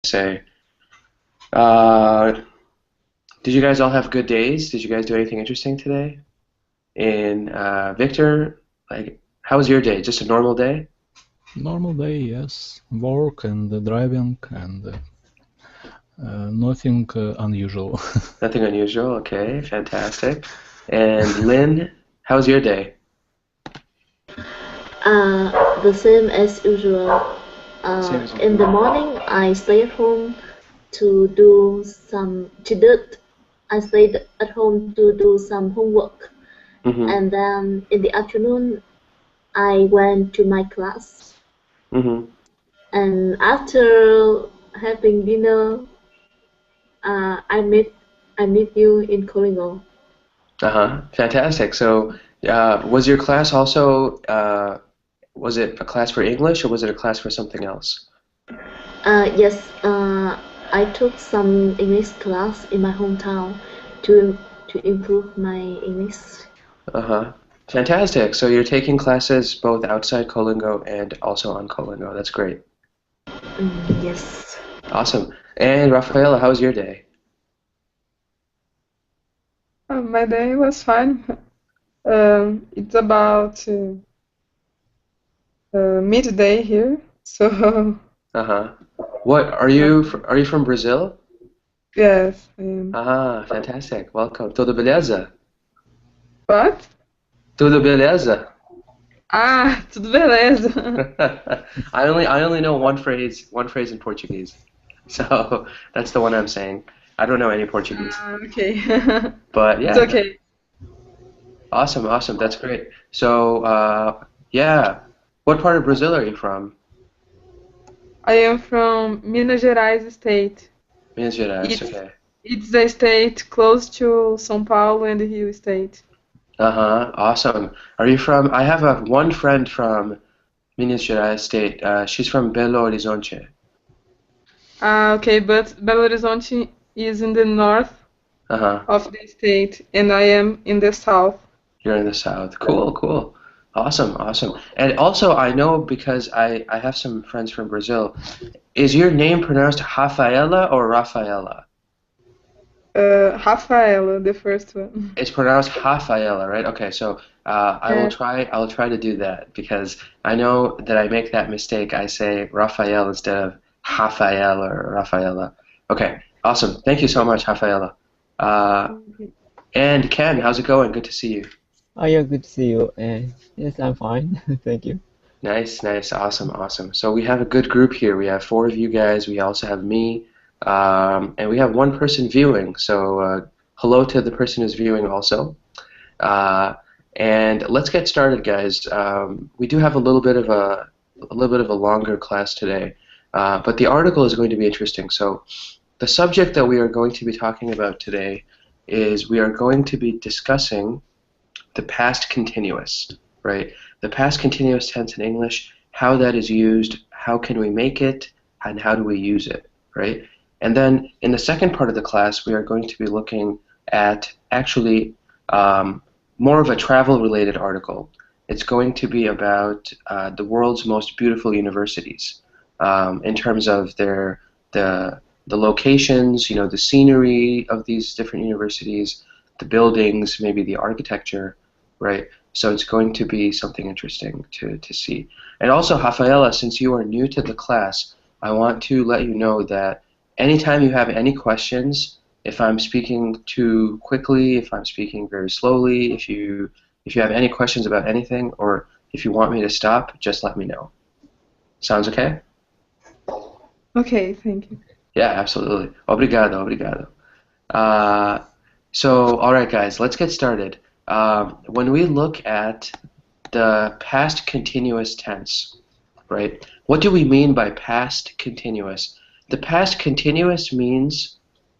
say. Uh, did you guys all have good days? Did you guys do anything interesting today? And Victor, like, how was your day? Just a normal day? Normal day, yes. Work and driving and nothing unusual. Nothing unusual. Okay, fantastic. And Lynn, how was your day? The same as usual. Same as In the usual. morning, I stay at home to do some to do. I stayed at home to do some homework, Mm-hmm. and then in the afternoon, I went to my class. Mm-hmm. And after having dinner, I meet you in Kolingo. Uh-huh. Fantastic. So, was your class also, was it a class for English or was it a class for something else? Yes, I took some English class in my hometown to to improve my English. Uh-huh. Fantastic. So you're taking classes both outside Colingo and also on Colingo. That's great. Yes. Awesome. And Rafaela, how was your day? My day was fine. It's about midday here, so Uh-huh. What are you from Brazil? yes, I am. Ah, fantastic. Welcome. Tudo beleza? What? Tudo beleza? Ah, tudo beleza. I only know one phrase in Portuguese. So that's the one I'm saying. I don't know any Portuguese. Okay. But It's yeah, okay. awesome, awesome. That's great. So yeah, what part of Brazil are you from? I am from Minas Gerais state. Minas Gerais. It's Okay. it's the state close to São Paulo and the Rio state. Uh-huh. Awesome. Are you from? I have a one friend from Minas Gerais state. She's from Belo Horizonte. Okay, but Belo Horizonte is in the north Uh-huh. of the state, and I am in the south. You're in the south. Cool, cool. Awesome, awesome. And also, I know because I have some friends from Brazil. Is your name pronounced Rafaela or Rafaela? Rafaela, the first one. It's pronounced Rafaela, right? Okay, so Yeah. I will try to do that because I know that I make that mistake. I say Rafael instead of Rafael or Rafaela. Okay, awesome. Thank you so much, Rafaela. Uh, and Ken, how's it going? Good to see you. Oh, yeah, good to see you. Yes, I'm fine. Thank you. Nice, nice, awesome, awesome. So we have a good group here. We have four of you guys. We also have me, and we have one person viewing. So hello to the person who's viewing also. Uh, and let's get started, guys. We do have a little bit of a longer class today, but the article is going to be interesting. So the subject that we are going to be talking about today is we are going to be discussing the past continuous, right? The past continuous tense in English, how that is used, how can we make it, and how do we use it, right? And then in the second part of the class, we are going to be looking at actually more of a travel-related article. It's going to be about the world's most beautiful universities in terms of the locations, you know, the scenery of these different universities, the buildings, maybe the architecture, right? So it's going to be something interesting to see. And also, Rafaela, since you are new to the class, I want to let you know that anytime you have any questions, if I'm speaking too quickly, if I'm speaking very slowly, if you have any questions about anything, or if you want me to stop, just let me know. Sounds okay? Okay, thank you. Yeah, absolutely. Obrigado, obrigado. Uh, so, all right, guys, let's get started. When we look at the past continuous tense, right? What do we mean by past continuous? The past continuous means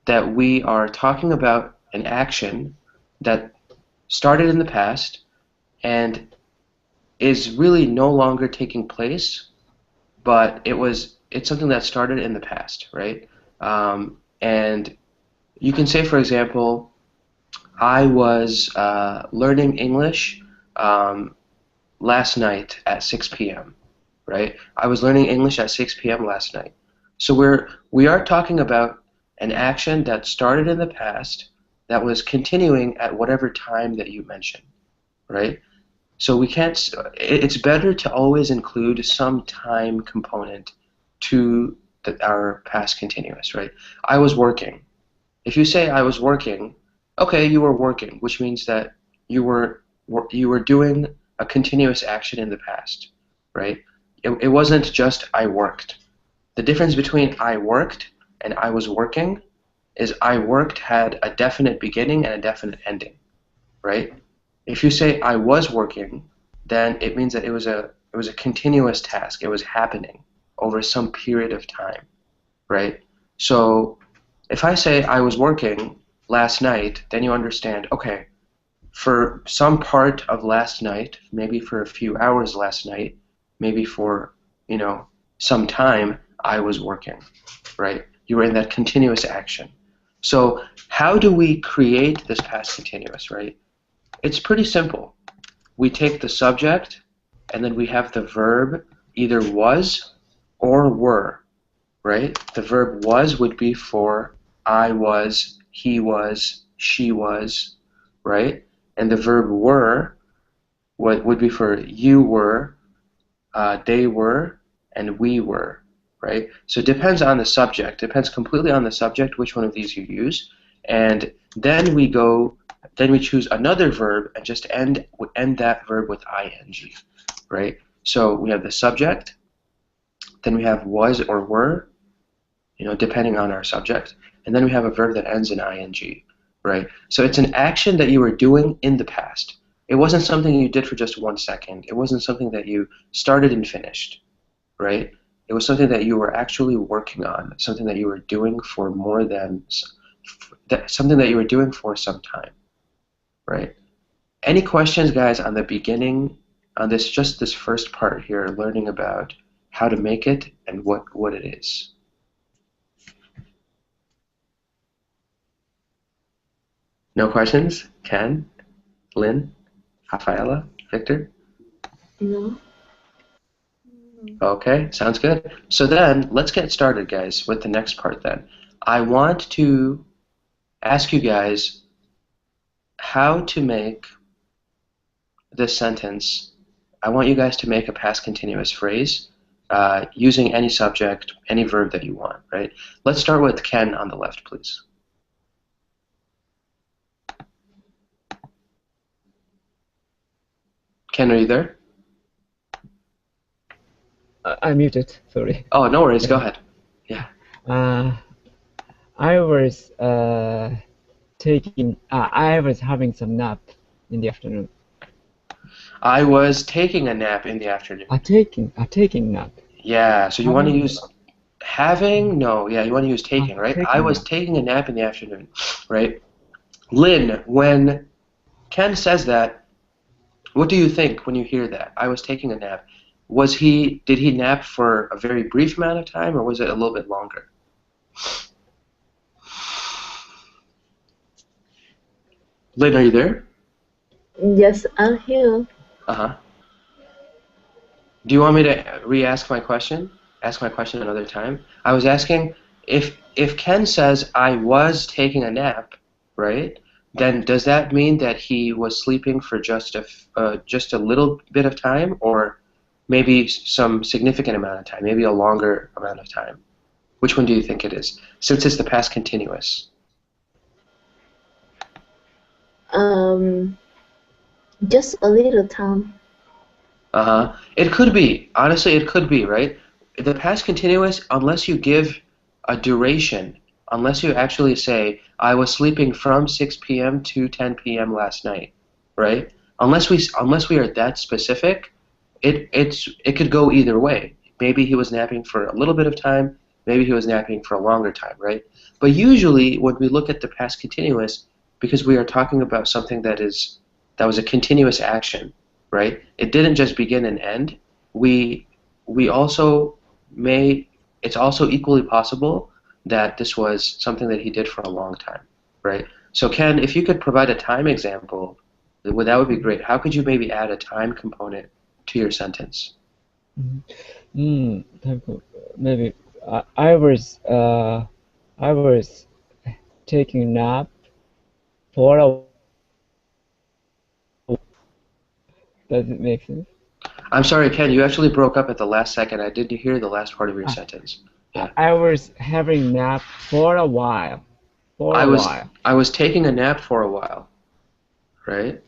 that we are talking about an action that started in the past and is really no longer taking place, but it's something that started in the past, right? And you can say, for example, I was learning English um, last night at 6 p.m., right? I was learning English at 6 p.m. last night. So we are talking about an action that started in the past that was continuing at whatever time that you mentioned, right? So we can't. It's better to always include some time component to our past continuous, right? I was working. If you say I was working, okay, you were working, which means that you were doing a continuous action in the past, right? It wasn't just I worked. The difference between I worked and I was working is I worked had a definite beginning and a definite ending, right? If you say I was working, then it means that it was a continuous task. It was happening over some period of time, right? So if I say I was working last night, then you understand, okay, for some part of last night, maybe for a few hours last night, maybe for, some time, I was working, right? You were in that continuous action. So how do we create this past continuous, right? It's pretty simple. We take the subject, and then we have the verb either was or were, right? The verb was would be for I was, he was, she was, right? And the verb were would be for you were, they were, and we were, right? So it depends on the subject. It depends completely on the subject which one of these you use. And then we choose another verb and just end that verb with ing, right? So we have the subject, then we have was or were, depending on our subject, and then we have a verb that ends in ing, right? So it's an action that you were doing in the past. It wasn't something you did for just 1 second. It wasn't something that you started and finished, right? It was something that you were actually working on, something that you were doing for something that you were doing for some time, right? Any questions, guys, on the beginning, on just this first part here, learning about how to make it and what it is? No questions? Ken? Lynn? Rafaela? Victor? No. Okay, sounds good. So then, let's get started, guys, with the next part then. I want to ask you guys how to make this sentence. I want you guys to make a past continuous phrase using any subject, any verb that you want, right? Let's start with Ken on the left, please. Ken, are you there? I muted, sorry. Oh, no worries. Go ahead. Yeah. I was I was having some nap in the afternoon. I was taking a nap in the afternoon. Taking nap. Yeah, so you want to use having? No, yeah, you want to use taking, right? I was taking a nap in the afternoon, right? Lynn, when Ken says that, what do you think when you hear that? I was taking a nap. Did he nap for a very brief amount of time, or was it a little bit longer? Lynn, are you there? Yes, I'm here. Uh-huh. Do you want me to re-ask my question? Ask my question another time? I was asking if Ken says I was taking a nap, right? Then does that mean that he was sleeping for just a little bit of time, or maybe some significant amount of time, maybe a longer amount of time? Which one do you think it is? Since it's the past continuous. Just a little time. Uh-huh. It could be. Honestly, it could be, right? The past continuous, unless you give a duration, unless you actually say, I was sleeping from 6 p.m. to 10 p.m. last night, right? Unless we are that specific, it could go either way. Maybe he was napping for a little bit of time, maybe he was napping for a longer time, right? But usually when we look at the past continuous, because we are talking about something that was a continuous action, right? It didn't just begin and end. We also it's also equally possible that this was something that he did for a long time, right? So Ken, if you could provide a time example, that would be great. How could you maybe add a time component to your sentence? Maybe I was taking a nap for a. Does it make sense? I'm sorry, Ken, you actually broke up at the last second. I didn't hear the last part of your I, sentence. Yeah. I was having nap for a while. For I a was while. I was taking a nap for a while, right?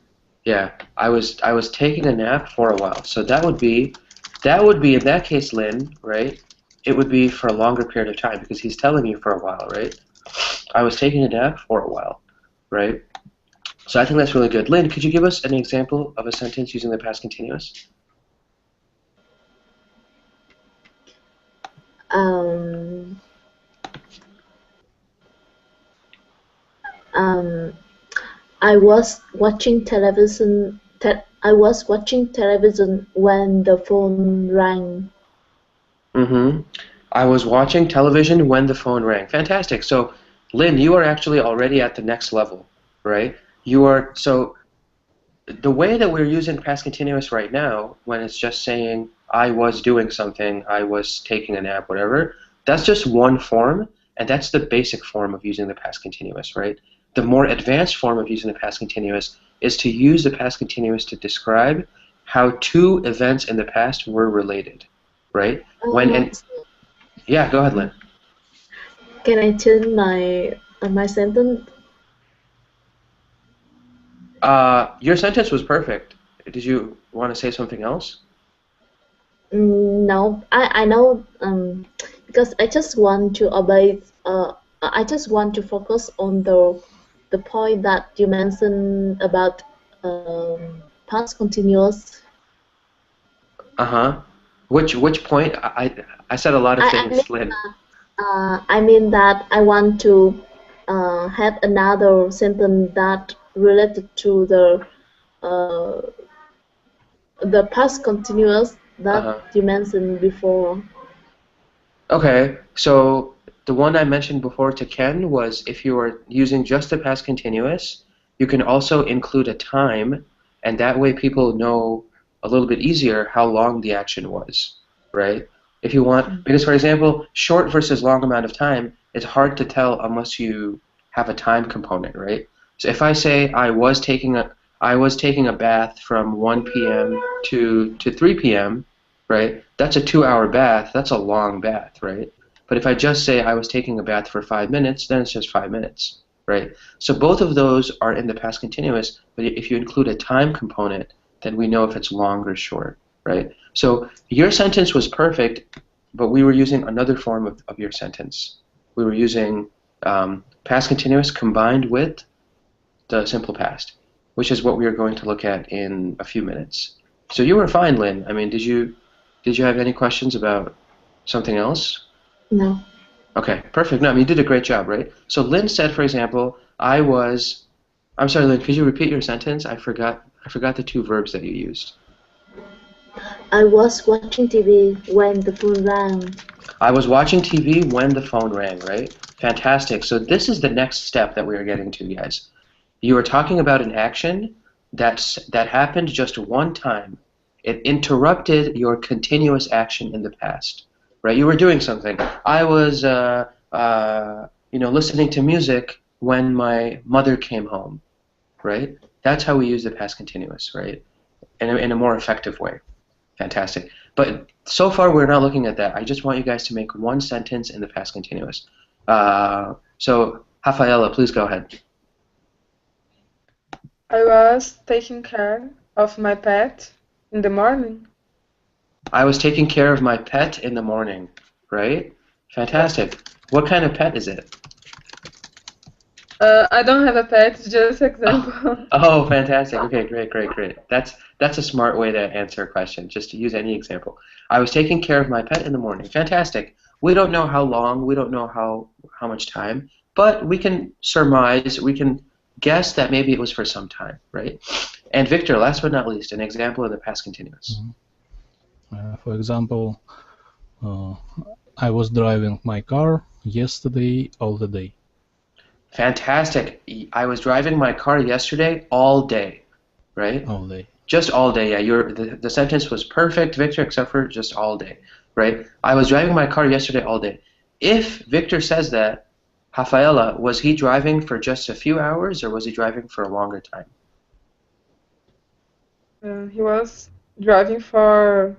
Yeah. I was taking a nap for a while. So that would be in that case, Lynn, right? It would be for a longer period of time because he's telling you for a while, right? I was taking a nap for a while, right? So I think that's really good. Lynn, could you give us an example of a sentence using the past continuous? Um, um, I was watching television. I was watching television when the phone rang. Mm-hmm. I was watching television when the phone rang. Fantastic. So, Lynn, you are actually already at the next level, right? So the way that we're using past continuous right now, when it's just saying I was doing something, I was taking a nap, whatever, that's just one form, and that's the basic form of using the past continuous, right? The more advanced form of using the past continuous is to use the past continuous to describe how two events in the past were related, right? When Uh, and yeah, go ahead, Lynn. can I change my sentence? Your sentence was perfect. Did you want to say something else? No, I know because I just want to obey. I just want to focus on the point that you mentioned about past continuous. Uh-huh. Which point? I said a lot of I mean things, Lynn. I mean that I want to have another sentence that related to uh, the past continuous that Uh-huh. you mentioned before. Okay, so the one I mentioned before to Ken was if you are using just the past continuous, you can also include a time, and that way people know a little bit easier how long the action was, right? If you want, because for example, short versus long amount of time, it's hard to tell unless you have a time component, right? So if I say I was taking a bath from 1 p.m. to 3 p.m., right? That's a 2-hour bath. That's a long bath, right? But if I just say I was taking a bath for 5 minutes, then it's just 5 minutes, right? So both of those are in the past continuous, but if you include a time component, then we know if it's long or short, right? So your sentence was perfect, but we were using another form of your sentence. We were using past continuous combined with the simple past, which is what we are going to look at in a few minutes. So you were fine, Lynn. I mean, did you have any questions about something else? No. Okay, perfect. No, I mean, you did a great job, right? So Lynn said, for example, I'm sorry, Lynn, could you repeat your sentence? I forgot the two verbs that you used. I was watching TV when the phone rang. I was watching TV when the phone rang, right? Fantastic. So this is the next step that we are getting to, guys. You are talking about an action that happened just one time. It interrupted your continuous action in the past, right? You were doing something. I was, listening to music when my mother came home, right? That's how we use the past continuous, right? In a more effective way. Fantastic. But so far, we're not looking at that. I just want you guys to make one sentence in the past continuous. So, Rafaela, please go ahead. I was taking care of my pet in the morning. I was taking care of my pet in the morning, right? Fantastic. What kind of pet is it? I don't have a pet, just Oh, example. oh, fantastic. Okay, great, great, great. That's a smart way to answer a question, just to use any example. I was taking care of my pet in the morning. Fantastic. We don't know how long, we don't know how much time, but we can surmise, we can guess that maybe it was for some time, right? And Victor, last but not least, an example of the past continuous. For example, uh, I was driving my car yesterday all the day. Fantastic. I was driving my car yesterday all day, right? All day. Just all day, yeah. The sentence was perfect, Victor, except for just all day, right? I was driving my car yesterday all day. if Victor says that, Rafaela, was he driving for just a few hours or was he driving for a longer time? He was driving for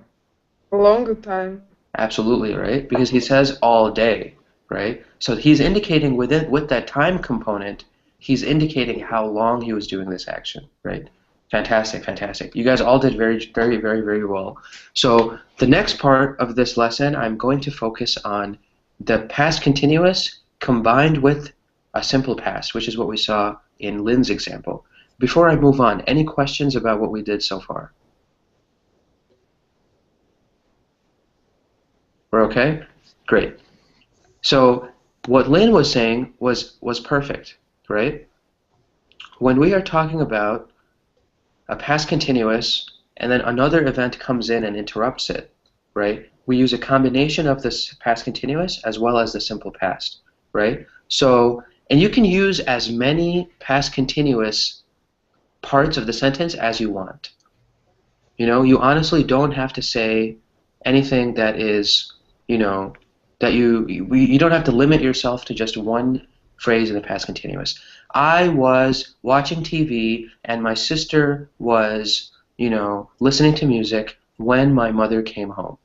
a long time. Absolutely, right? Because he says all day, right? So he's indicating with that time component, he's indicating how long he was doing this action, right? Fantastic, fantastic. You guys all did very, very, very, very well. So the next part of this lesson, I'm going to focus on the past continuous combined with a simple past, which is what we saw in Lynn's example. Before I move on, any questions about what we did so far? We're okay? Great. So what Lynn was saying was perfect, right? When we are talking about a past continuous and then another event comes in and interrupts it, right? We use a combination of this past continuous as well as the simple past, right? So, and you can use as many past continuous parts of the sentence as you want. You know, you honestly don't have to say anything that is, you know, that you don't have to limit yourself to just one phrase in the past continuous. I was watching TV and my sister was, you know, listening to music when my mother came home,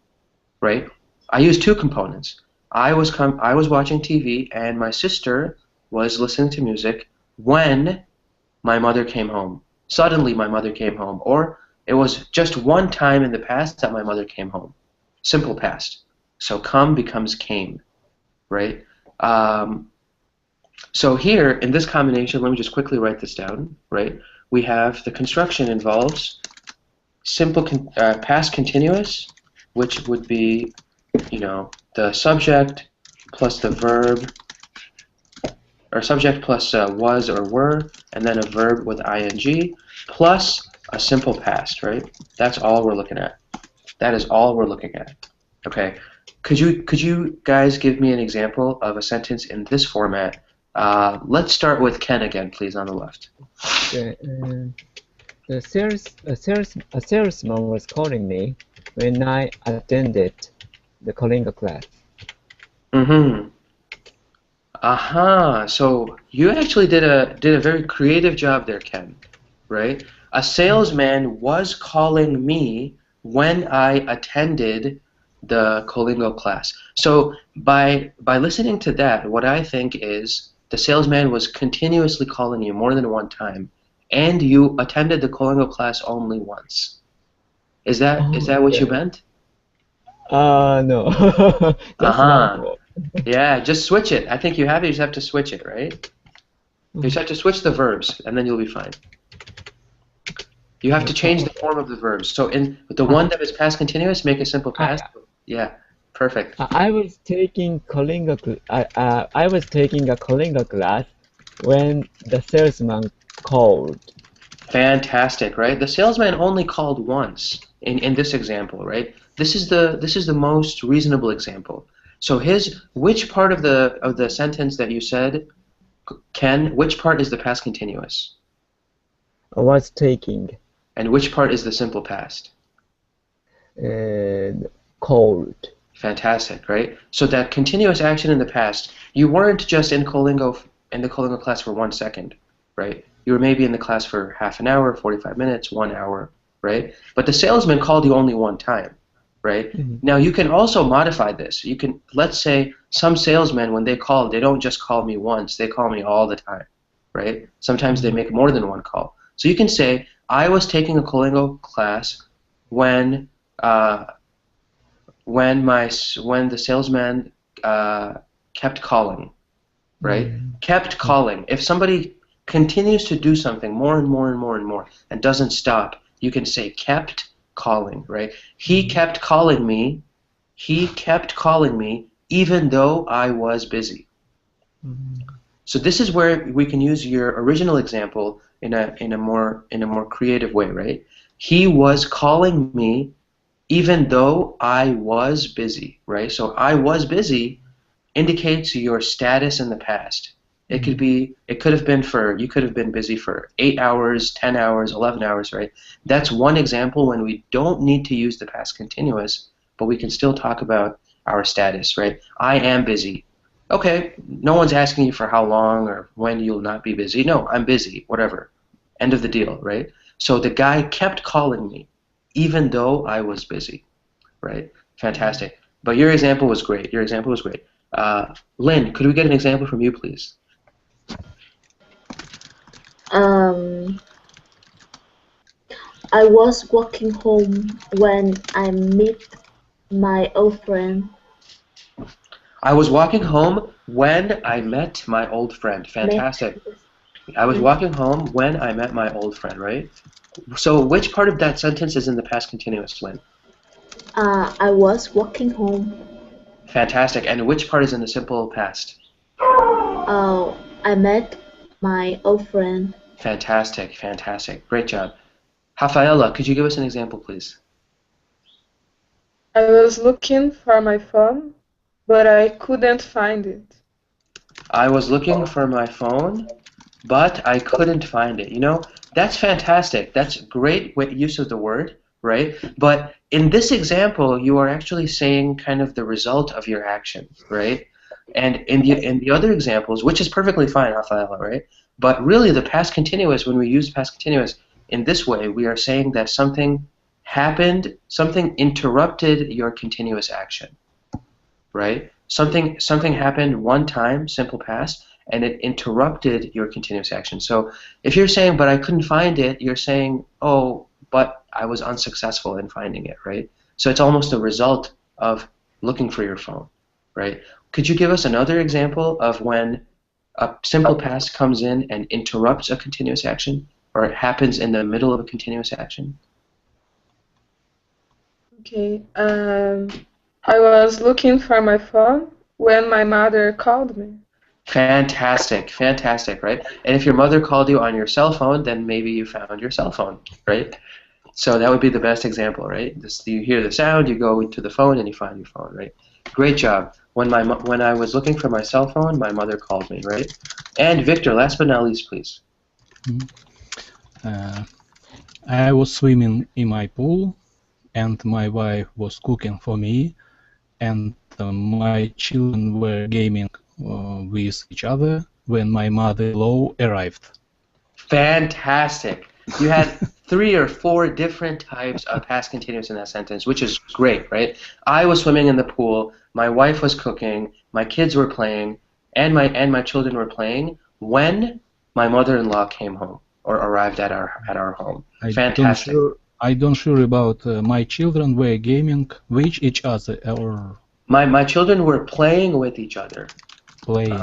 right? I use two components. I was watching TV and my sister was listening to music when my mother came home. Suddenly my mother came home, or it was just one time in the past that my mother came home. Simple past. So come becomes came, right? So here, in this combination, let me just quickly write this down, right? We have the construction involves simple past continuous, which would be, you know, the subject plus the verb, or subject plus was or were, and then a verb with ing, plus a simple past, right? That's all we're looking at. That is all we're looking at. Okay. Could you guys give me an example of a sentence in this format? Let's start with Ken again, please, on the left. A salesman was calling me when I attended the Kalinga class. Mm-hmm. Aha. So you actually did a very creative job there, Ken. Right? A salesman was calling me when I attended the Colingo class. So by listening to that, what I think is the salesman was continuously calling you more than one time, and you attended the Colingo class only once. Is that what you meant? No. That's not. Yeah, just switch it. I think you just have to switch it, right? You just have to switch the verbs, and then you'll be fine. You have to change the form of the verbs. So in the one that is past continuous, make a simple past. Yeah, perfect. I was taking Kalinga. I was taking a Kalinga class when the salesman called. Fantastic, right? The salesman only called once in this example, right? This is the most reasonable example. So which part of the sentence that you said, Ken, which part is the past continuous? I was taking. And which part is the simple past? Called. Fantastic, right? So that continuous action in the past, you weren't just in the Colingo class for 1 second, right? You were maybe in the class for half an hour, 45 minutes, 1 hour, right? But the salesman called you only one time, right? Mm-hmm. Now you can also modify this. You can, let's say some salesmen, when they call, they don't just call me once, they call me all the time, right? Sometimes they make more than one call. So you can say, I was taking a Colingo class when the salesman kept calling, right? Kept calling. If somebody continues to do something more and more and more and more and doesn't stop, you can say kept calling, right? He kept calling me. He kept calling me even though I was busy. So this is where we can use your original example in a more creative way, right? He was calling me even though I was busy, right? So I was busy indicates your status in the past. You could have been busy for 8 hours, 10 hours, 11 hours, right? That's one example when we don't need to use the past continuous, but we can still talk about our status, right? I am busy. Okay, no one's asking you for how long or when you'll not be busy. No, I'm busy, whatever. End of the deal, right? So the guy kept calling me, even though I was busy, right? Fantastic. But your example was great. Your example was great. Lynn, could we get an example from you, please? Um, I was walking home when I met my old friend. I was walking home when I met my old friend. Fantastic. I was walking home when I met my old friend, right? So which part of that sentence is in the past continuous, Lynn? I was walking home. Fantastic. And which part is in the simple past? I met my old friend. Fantastic, fantastic. Great job. Rafaela, could you give us an example, please? I was looking for my phone, but I couldn't find it. I was looking for my phone, but I couldn't find it. You know, that's fantastic. That's great use of the word, right? But in this example, you are actually saying kind of the result of your action, right? And in the other examples, which is perfectly fine, Rafaela, right? But really, the past continuous, when we use past continuous in this way, we are saying that something happened, something interrupted your continuous action, right? Something happened one time, simple past, and it interrupted your continuous action. So if you're saying, but I couldn't find it, you're saying, oh, but I was unsuccessful in finding it, right? So it's almost a result of looking for your phone, right? Could you give us another example of when a simple past comes in and interrupts a continuous action, or it happens in the middle of a continuous action? Okay. I was looking for my phone when my mother called me. Fantastic, fantastic, right? And if your mother called you on your cell phone, then maybe you found your cell phone, right? So that would be the best example, right? You hear the sound, you go to the phone, and you find your phone, right? Great job. When I was looking for my cell phone, my mother called me, right? And Victor, last but not least, please. I was swimming in my pool, and my wife was cooking for me, and my children were gaming with each other when my mother-in-law arrived. Fantastic. You had 3 or 4 different types of past continuous in that sentence, which is great, right? I was swimming in the pool, my wife was cooking, my kids were playing, and my children were playing when my mother-in-law came home or arrived at our home. Fantastic. I don't sure about my children were gaming with each other or My children were playing with each other. playing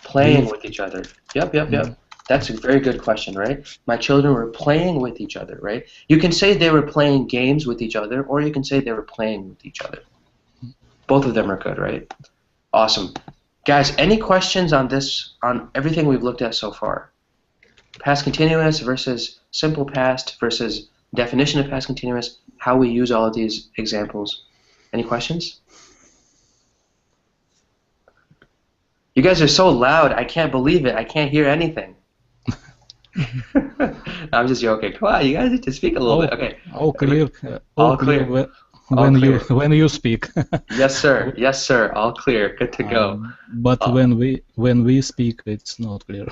Playing with each other. Yep. That's a very good question, right? My children were playing with each other, right? You can say they were playing games with each other, or you can say they were playing with each other. Both of them are good, right? Awesome. Guys, any questions on this, on everything we've looked at so far? Past continuous versus simple past versus definition of past continuous, how we use all of these examples. Any questions? You guys are so loud, I can't believe it. I can't hear anything. I'm just joking. Come on, you guys need to speak a little bit. Okay. All clear. All clear. When you speak. Yes, sir. Yes, sir. All clear. Good to go. But when we speak, it's not clear.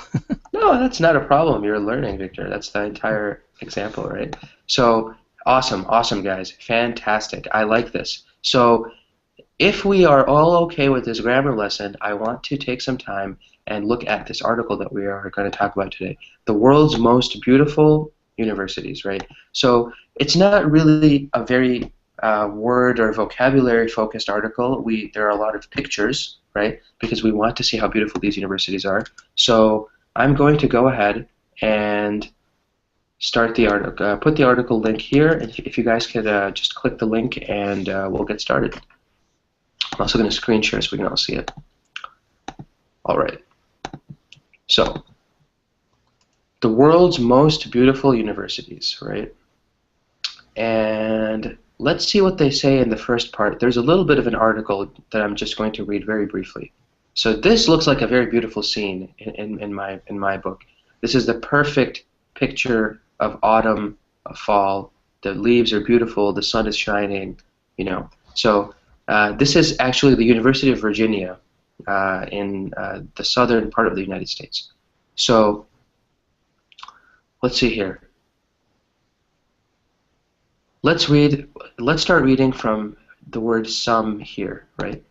No, that's not a problem. You're learning, Victor. That's the entire example, right? So awesome, guys. Fantastic. I like this. So if we are all okay with this grammar lesson, I want to take some time and look at this article that we are going to talk about today. The world's most beautiful universities, right? So it's not really a very word or vocabulary focused article. There are a lot of pictures, right? Because we want to see how beautiful these universities are. So I'm going to go ahead and start the article, put the article link here. If you guys could just click the link and we'll get started. I'm also going to screen share so we can all see it. All right. So, the world's most beautiful universities, right? And let's see what they say in the first part. There's a little bit of an article that I'm just going to read very briefly. So this looks like a very beautiful scene in my book. This is the perfect picture of autumn, of fall. The leaves are beautiful. The sun is shining. You know. So This is actually the University of Virginia in the southern part of the United States. So let's see here. Let's start reading from the word some here, right?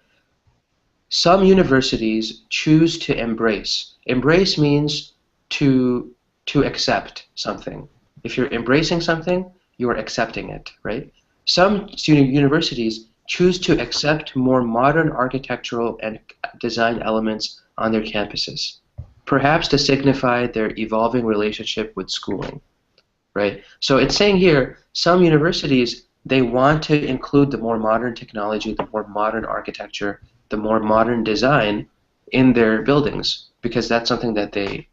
Some universities choose to embrace. Embrace means to accept something. If you're embracing something, you are accepting it, right? Some universities choose to accept more modern architectural and design elements on their campuses, perhaps to signify their evolving relationship with schooling, right? So it's saying here, some universities, they want to include the more modern technology, the more modern architecture, the more modern design in their buildings, because that's something that they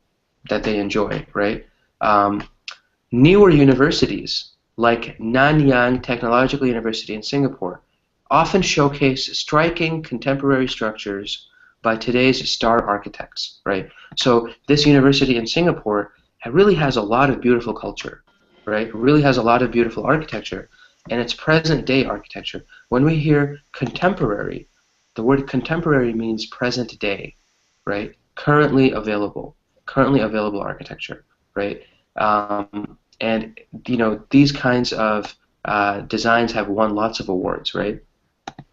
enjoy, right? Newer universities, like Nanyang Technological University in Singapore, often showcase striking contemporary structures by today's star architects, right? So this university in Singapore really has a lot of beautiful culture, right? It really has a lot of beautiful architecture, and it's present-day architecture. When we hear contemporary, the word contemporary means present day, right? Currently available architecture, right? And you know, these kinds of designs have won lots of awards, right?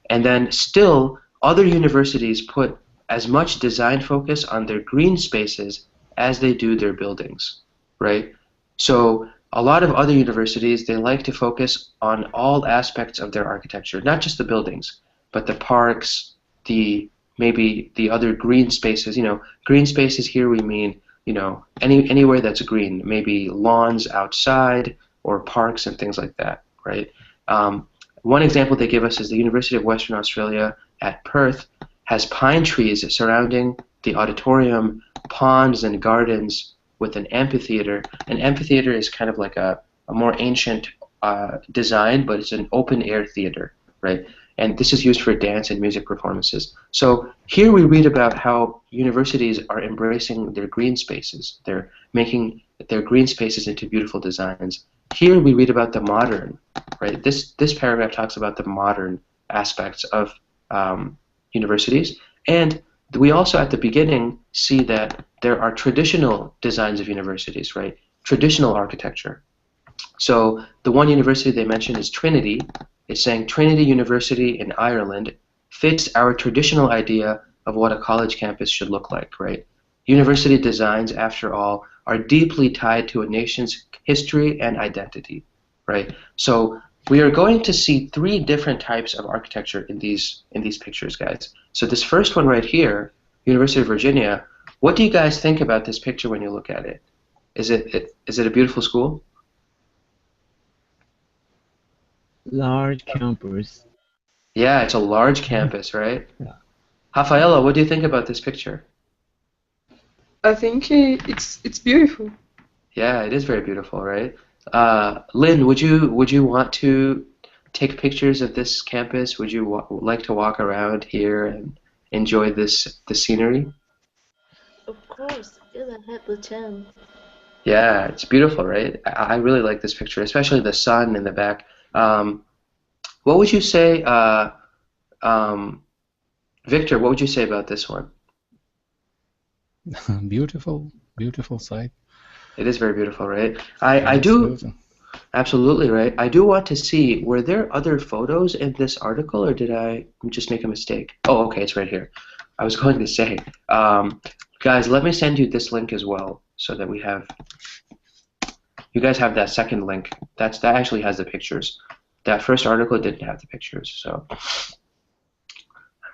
And then still, other universities put as much design focus on their green spaces as they do their buildings, right? So a lot of other universities, they like to focus on all aspects of their architecture, not just the buildings, but the parks, maybe the other green spaces. You know, green spaces here we mean, you know, anywhere that's green, maybe lawns outside or parks and things like that, right? One example they give us is the University of Western Australia at Perth has pine trees surrounding the auditorium, ponds and gardens with an amphitheater. An amphitheater is kind of like a more ancient design, but it's an open-air theater, right? And this is used for dance and music performances. So here we read about how universities are embracing their green spaces. They're making their green spaces into beautiful designs. Here we read about the modern, right? This paragraph talks about the modern aspects of universities. And we also at the beginning see that there are traditional designs of universities, right? Traditional architecture. So the one university they mentioned is Trinity. It's saying Trinity University in Ireland fits our traditional idea of what a college campus should look like, right? University designs, after all, are deeply tied to a nation's history and identity, right? So we are going to see three different types of architecture in these pictures, guys. So this first one right here, University of Virginia, what do you guys think about this picture when you look at it? Is it a beautiful school? Large campus. Yeah, it's a large campus, right? Yeah. Rafaela, what do you think about this picture? I think it's beautiful. Yeah, it is very beautiful, right? Lynn, would you want to take pictures of this campus? Would you like to walk around here and enjoy the scenery? Of course, if I had the chance. Yeah, it's beautiful, right? I really like this picture, especially the sun in the back. What would you say, Victor, what would you say about this one? Beautiful sight. It is very beautiful, right? I do, absolutely, right? I do want to see, were there other photos in this article, or did I just make a mistake? Oh, okay, it's right here. I was going to say, guys, let me send you this link as well, so that you guys have that second link. That actually has the pictures. That first article didn't have the pictures, so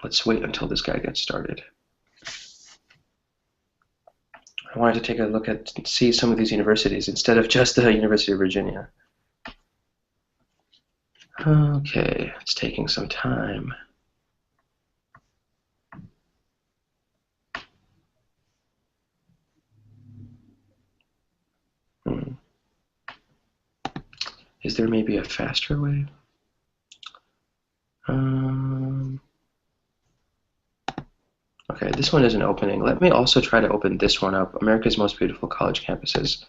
let's wait until this guy gets started. I wanted to take a look at, see some of these universities instead of just the University of Virginia. Okay, it's taking some time. Is there maybe a faster way? Okay, this one isn't opening. Let me also try to open this one up, America's Most Beautiful College Campuses.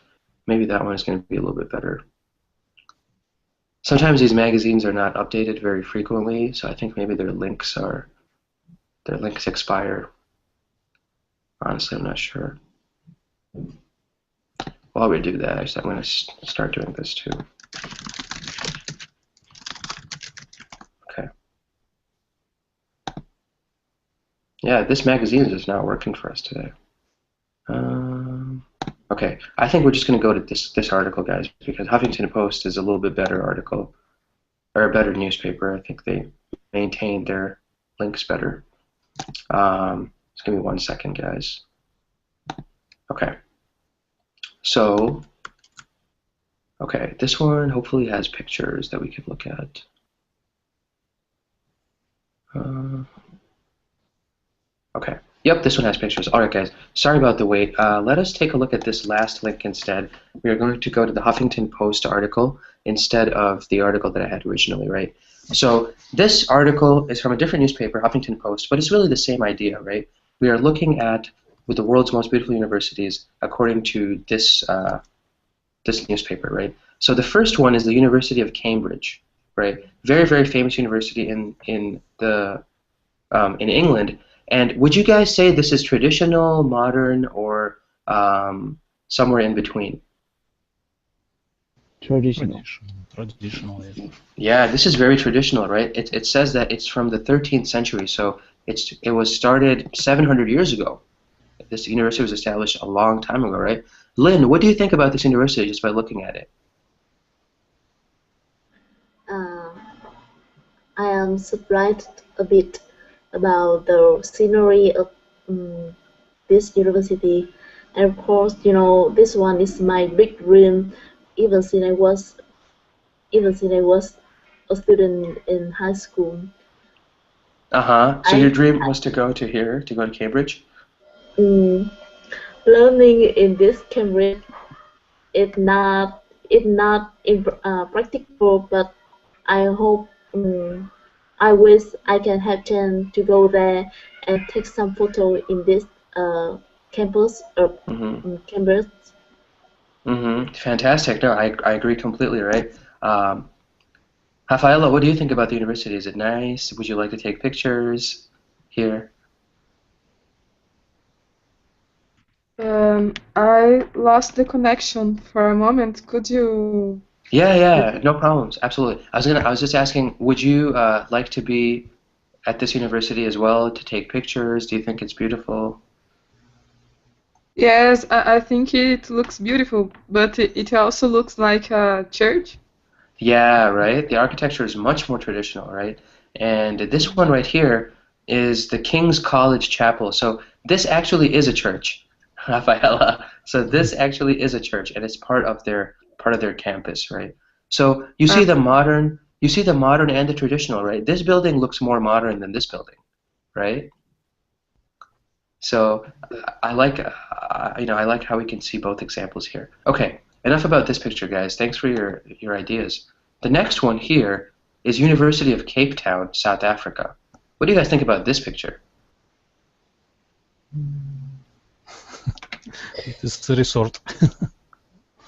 Maybe that one is going to be a little bit better. Sometimes these magazines are not updated very frequently, so I think maybe their links expire. Honestly, I'm not sure. While we do that, I'm going to start doing this too. Okay. Yeah, this magazine is just not working for us today. Okay, I think we're just going to go to this article, guys, because Huffington Post is a little bit better article, or a better newspaper. I think they maintain their links better. Just give me 1 second, guys. Okay. So, okay, this one hopefully has pictures that we can look at. Okay. Yep, this one has pictures. All right, guys. Sorry about the wait. Let us take a look at this last link instead. We are going to go to the Huffington Post article instead of the article that I had originally, right? So this article is from a different newspaper, Huffington Post, but it's really the same idea, right? We are looking at with the world's most beautiful universities according to this this newspaper, right? So the first one is the University of Cambridge, right? Very, very famous university in England. And would you guys say this is traditional, modern, or somewhere in between? Traditional. Traditional, yes. Yeah, this is very traditional, right? It says that it's from the 13th century, so it was started 700 years ago. This university was established a long time ago, right? Lynn, what do you think about this university just by looking at it? I am surprised a bit about the scenery of this university. And of course, you know, this one is my big dream. Even since I was a student in high school. So your dream was to go to here, to go to Cambridge? Learning in this Cambridge is not practical, but I hope I wish I can have chance to go there and take some photo in this campus or Cambridge. Fantastic. No, I agree completely, right? Rafaela, what do you think about the university? Is it nice? Would you like to take pictures here? I lost the connection for a moment. Could you? Yeah, no problems. Absolutely. I was just asking, would you like to be at this university as well to take pictures? Do you think it's beautiful? Yes, I think it looks beautiful, but it also looks like a church. Yeah, right. The architecture is much more traditional, right? And this one right here is the King's College Chapel. So this actually is a church, Rafaela. So this actually is a church, and it's part of their campus, right? So you see the modern and the traditional, right? This building looks more modern than this building, right? So I like I like how we can see both examples here. Okay, enough about this picture, guys. Thanks for your ideas. The next one here is University of Cape Town, South Africa. What do you guys think about this picture? It is a resort.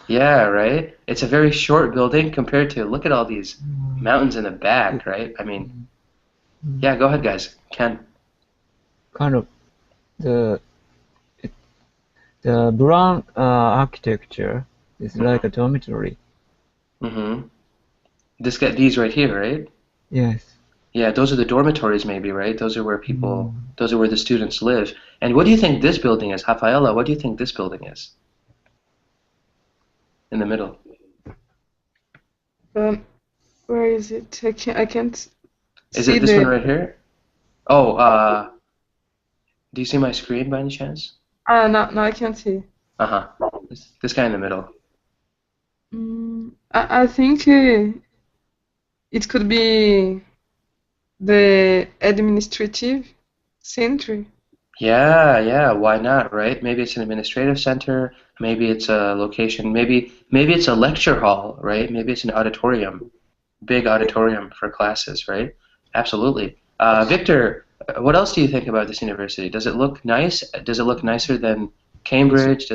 Yeah, right? It's a very short building compared to, look at all these mountains in the back, right? I mean, yeah, go ahead, guys. Ken. Kind of the brown architecture is like a dormitory. These right here, right? Yes. Yeah, those are the dormitories maybe, right? Those are where those are where the students live. And what do you think this building is? Rafaela, what do you think this building is? In the middle. Where is it? I can't Is see it this one right here? Oh, do you see my screen by any chance? No, I can't see. This guy in the middle. I think it could be the administrative center. Yeah, why not, right? Maybe it's an administrative center, maybe it's a location, maybe it's a lecture hall, right? Maybe it's an auditorium, big auditorium for classes, right? Absolutely. Victor, what else do you think about this university? Does it look nice? Does it look nicer than Cambridge?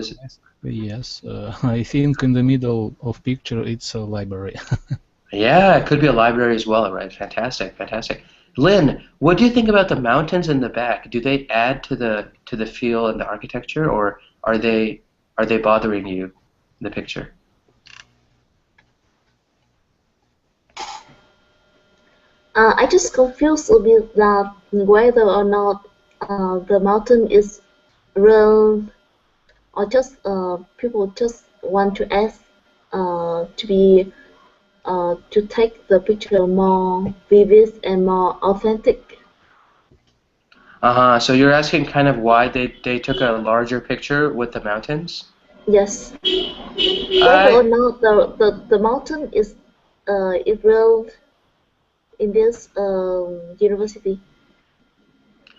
Yes, I think in the middle of picture it's a library. Yeah, it could be a library as well, right? Fantastic, fantastic. Lynn, what do you think about the mountains in the back? Do they add to the feel and the architecture, or are they bothering you in the picture? I just confused a bit that whether or not the mountain is real or just people just want to ask to be to take the picture more vivid and more authentic. Uh-huh. So you're asking kind of why they took a larger picture with the mountains? Yes, whether or I not the mountain is real in this university.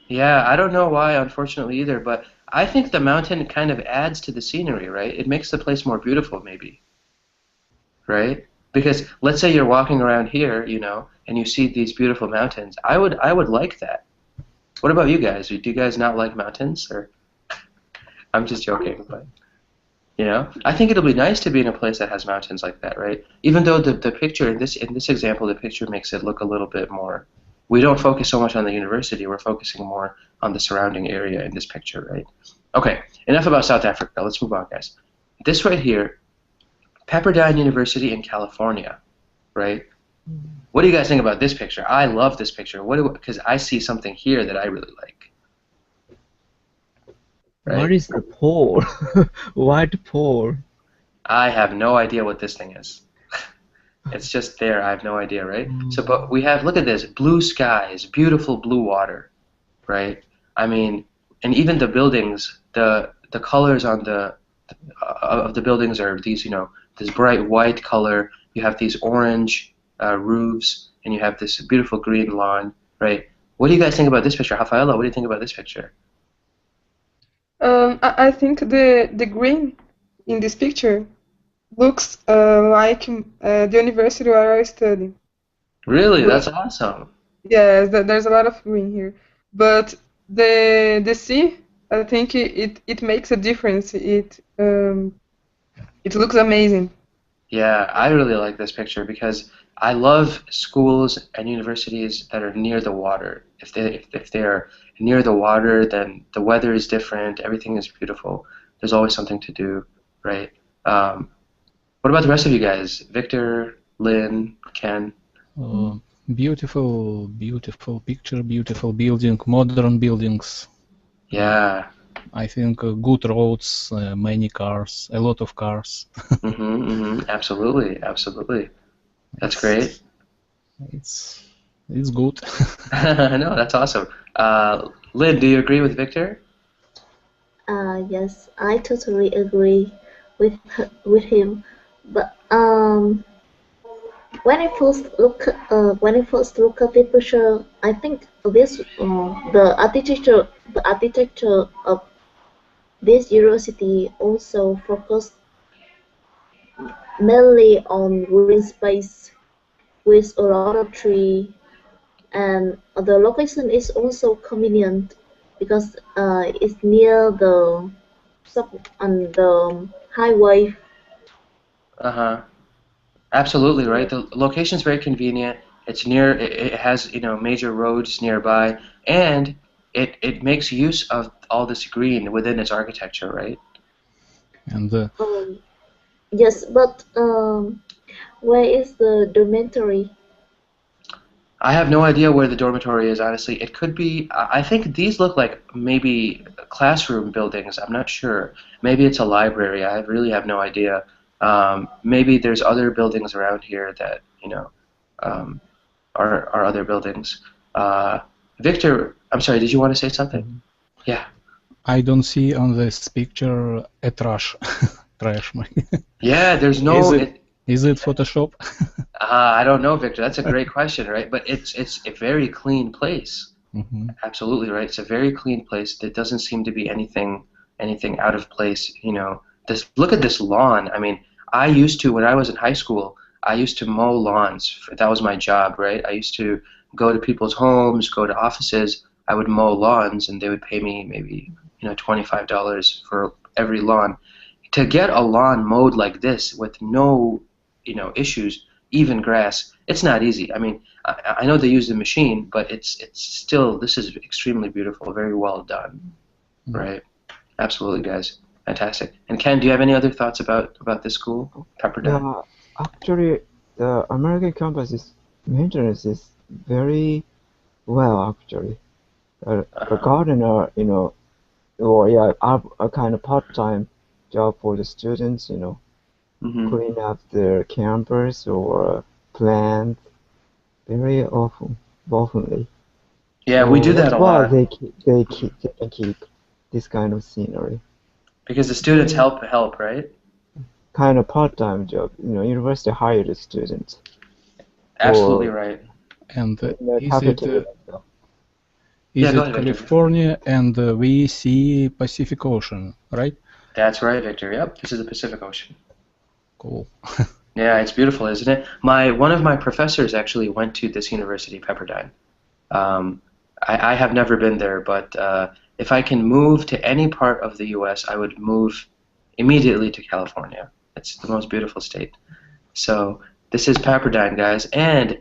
Yeah, I don't know why, unfortunately, either, but I think the mountain kind of adds to the scenery, right? It makes the place more beautiful, maybe, right? Because let's say you're walking around here, and you see these beautiful mountains. I would like that. What about you guys? Do you guys not like mountains? Or I'm just joking, but I think it'll be nice to be in a place that has mountains like that, right? Even though the picture in this example, the picture makes it look a little bit more. We don't focus so much on the university. We're focusing more on the surrounding area in this picture, right? Okay, enough about South Africa. Let's move on, guys. This right here, Pepperdine University in California, right? What do you guys think about this picture? I love this picture. Because I see something here that I really like, What right? is the pole? White pole. I have no idea what this thing is. It's just there. I have no idea, right? So, but we have, look at this, blue skies, beautiful blue water, right? I mean, and even the buildings, the colors on the of the buildings are these, this bright white color. You have these orange roofs, and you have this beautiful green lawn, right? What do you guys think about this picture, Rafaela? What do you think about this picture? I think the green in this picture looks like the university where I study. Really, But that's awesome. yes, there's a lot of green here. But the sea, I think it makes a difference. It looks amazing. Yeah, I really like this picture because I love schools and universities that are near the water. If they are near the water, then the weather is different, everything is beautiful. There's always something to do, right? Um, what about the rest of you guys? Victor, Lynn, Ken? Beautiful, beautiful picture, beautiful building, modern buildings. Yeah. I think good roads, many cars, a lot of cars. Absolutely, absolutely. That's It's great. it's good. No, that's awesome. Lynn, do you agree with Victor? Yes, I totally agree with him. But when I first look at the picture, I think this the architecture of this university also focused mainly on green space with a lot of tree, and the location is also convenient because it's near the on the highway. Uh-huh. Absolutely, right. The location's very convenient. It's near, it has, major roads nearby, and it makes use of all this green within its architecture, right? And Um, yes, but where is the dormitory? I have no idea where the dormitory is, honestly. It could be, I think these look like maybe classroom buildings. I'm not sure. Maybe it's a library. I really have no idea. Maybe there's other buildings around here that, um, are other buildings. Victor, I'm sorry, did you want to say something? Yeah. I don't see on this picture a trash. Trash. Yeah, there's Is no. it Photoshop? I don't know, Victor. That's a great question, right? But it's a very clean place. Absolutely right. It's a very clean place. There doesn't seem to be anything out of place. This look at this lawn. I mean, I used to when I was in high school. I used to mow lawns. That was my job, right? I used to go to people's homes, go to offices. I would mow lawns, and they would pay me maybe $25 for every lawn. To get a lawn mowed like this with no issues, even grass. It's not easy. I mean, I know they use the machine, but it's still, this is extremely beautiful, very well done, right? Absolutely, guys. Fantastic. And Ken, do you have any other thoughts about this school, Pepperdine? Yeah, actually, the American campus maintenance is very well, actually. The gardener, or yeah, a kind of part-time job for the students, clean up their campus or plant very oftenly. Yeah, So we do that that's a why lot they can keep this kind of scenery. because the students help, right? Kind of part-time job, university hired students Absolutely for right. And in the is cafeteria. Yeah, go it ahead, Victor. California and we see Pacific Ocean, right? That's right, Victor. Yep, this is the Pacific Ocean. Cool. Yeah, it's beautiful, isn't it? One of my professors actually went to this university, Pepperdine. Um, I have never been there, but if I can move to any part of the U.S., I would move immediately to California. It's the most beautiful state. So this is Pepperdine, guys, and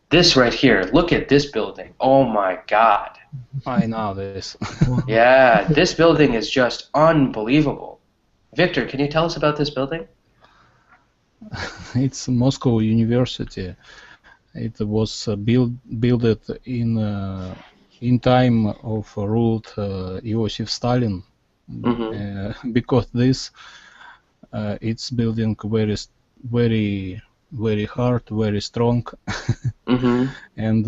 this right here. Look at this building. Oh my God. I know this. Yeah, this building is just unbelievable. Victor, can you tell us about this building? It's Moscow University. It was built in time of ruled Iosif Stalin, because this it's building very hard, very strong, and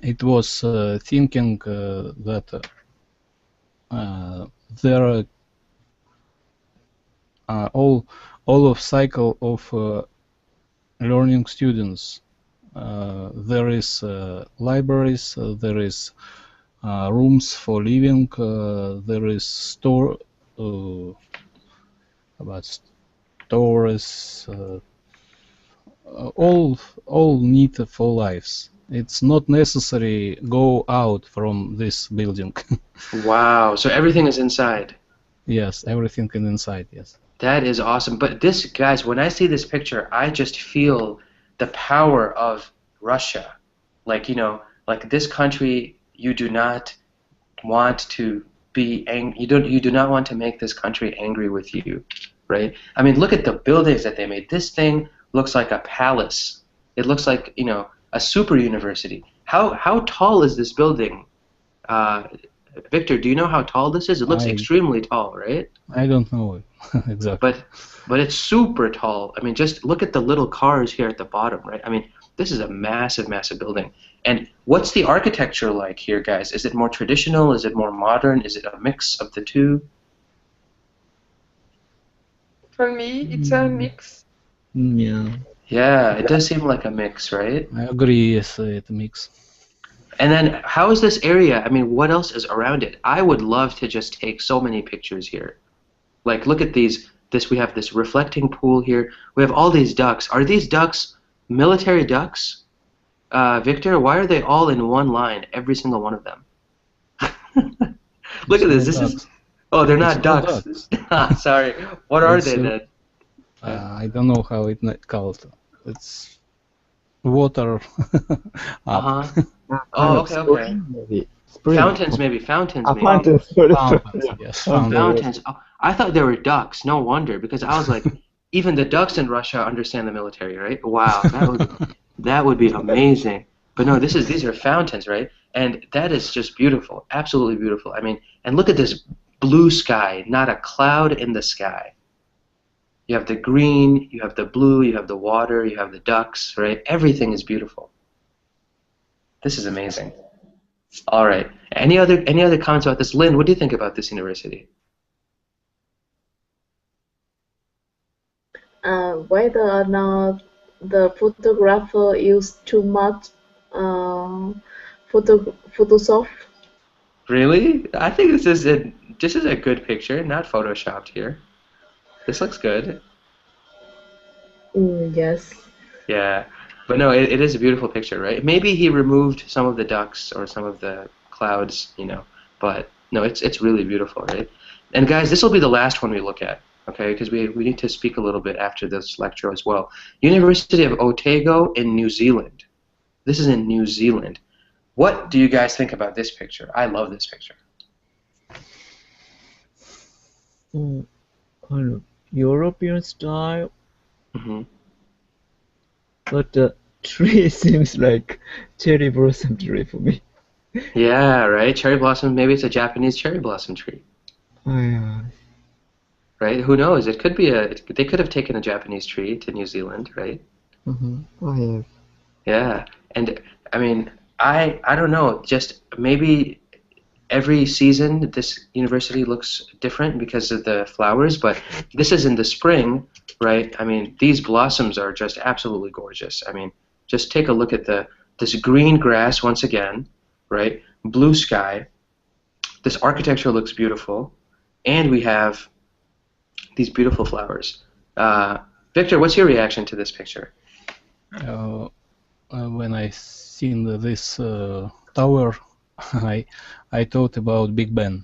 it was thinking that there are all of cycle of learning students. There is libraries, there is rooms for living, there is store about stores, all need for lives. It's not necessary go out from this building. Wow, so everything is inside. Yes, everything is inside. Yes. That is awesome. But this, guys, when I see this picture, I just feel the power of Russia. Like, like this country, you do not want to be angry. You do not want to make this country angry with you, right? I mean, look at the buildings that they made. This thing looks like a palace. It looks like, a super university. How tall is this building? Victor, do you know how tall this is? It looks extremely tall, right? I don't know exactly. But it's super tall. I mean, just look at the little cars here at the bottom, right? I mean, this is a massive, massive building. And what's the architecture like here, guys? Is it more traditional? Is it more modern? Is it a mix of the two? For me, it's a mix. Yeah. Yeah, it does seem like a mix, right? I agree. Yes, it's a mix. And then, how is this area? I mean, what else is around it? I would love to just take so many pictures here. Like, look at these. We have this reflecting pool here. We have all these ducks. Are these ducks military ducks? Victor, why are they all in one line, every single one of them? Look at this. This is. Oh, they're not ducks. Sorry. What are they then? I don't know how it's called. It's water. Oh, okay. Maybe. Fountains, maybe. Fountains, maybe. Fountains. Yes, Fountains. Oh, I thought they were ducks. No wonder, because I was like, even the ducks in Russia understand the military, right? Wow, that would be amazing. But no, these are fountains, right? And that is just beautiful, absolutely beautiful. I mean, and look at this blue sky, not a cloud in the sky. You have the green, you have the blue, you have the water, you have the ducks, right? Everything is beautiful. This is amazing. All right. Any other comments about this? Lynn, what do you think about this university? Whether or not the photographer used too much Photoshop. Really? I think this is a good picture, not photoshopped here. This looks good. Yes. Yeah, but no, it is a beautiful picture, right? Maybe he removed some of the ducks or some of the clouds, but no, it's really beautiful, right? And guys, this will be the last one we look at. okay? Because we need to speak a little bit after this lecture as well. University of Otago in New Zealand. This is in New Zealand. What do you guys think about this picture? I love this picture. Kind of European style, Hmm. but the tree seems like cherry blossom tree for me. Yeah, right? Cherry blossom, maybe it's a Japanese cherry blossom tree, Oh, yeah. right? Who knows? It could be they could have taken a Japanese tree to New Zealand, right? Oh, yes. Yeah. And I mean, I don't know, just maybe every season this university looks different because of the flowers, but this is in the spring, right? I mean, these blossoms are just absolutely gorgeous. I mean, just take a look at this green grass once again, right? Blue sky. This architecture looks beautiful, and we have these beautiful flowers. Victor, what's your reaction to this picture? When I seen this tower, I thought about Big Ben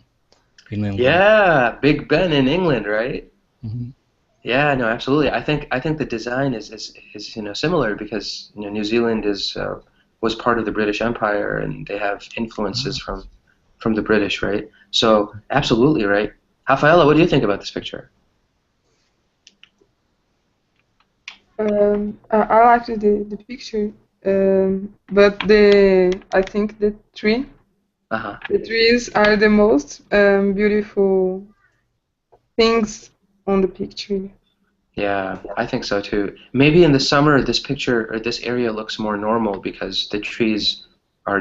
in England. Yeah, Big Ben in England, right? Mhm. Yeah, no, absolutely. I think the design is similar because New Zealand was part of the British Empire and they have influences from the British, right? So absolutely, right? Rafaela, what do you think about this picture? I liked the picture, but I think the Uh-huh. trees are the most beautiful things on the picture. Yeah, I think so too. Maybe in the summer this picture or this area looks more normal because the trees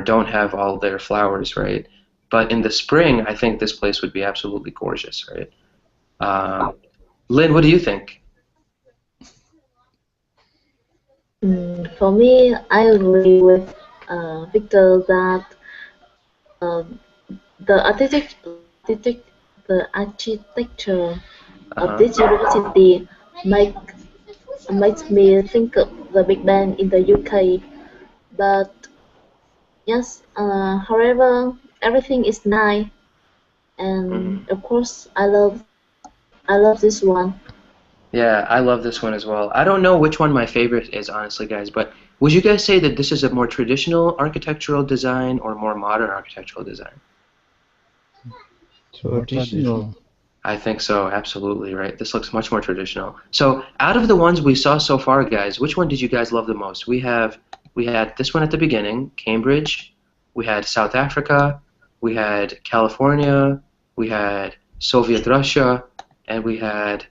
don't have all their flowers, right? But in the spring, I think this place would be absolutely gorgeous, right? Lynn, what do you think? For me, I agree with Victor that um, the architecture of Uh-huh. this university make, makes me think of the Big Ben in the UK. But yes, however, everything is nice, Mhm. and of course, I love this one. Yeah, I love this one as well. I don't know which one my favorite is, honestly, guys, but would you guys say that this is a more traditional architectural design or more modern architectural design? More Traditional. traditional. I think so, absolutely, right? This looks much more traditional. So, out of the ones we saw so far, guys, which one did you guys love the most? We had this one at the beginning, Cambridge. We had South Africa. We had California. We had Soviet Russia, and we had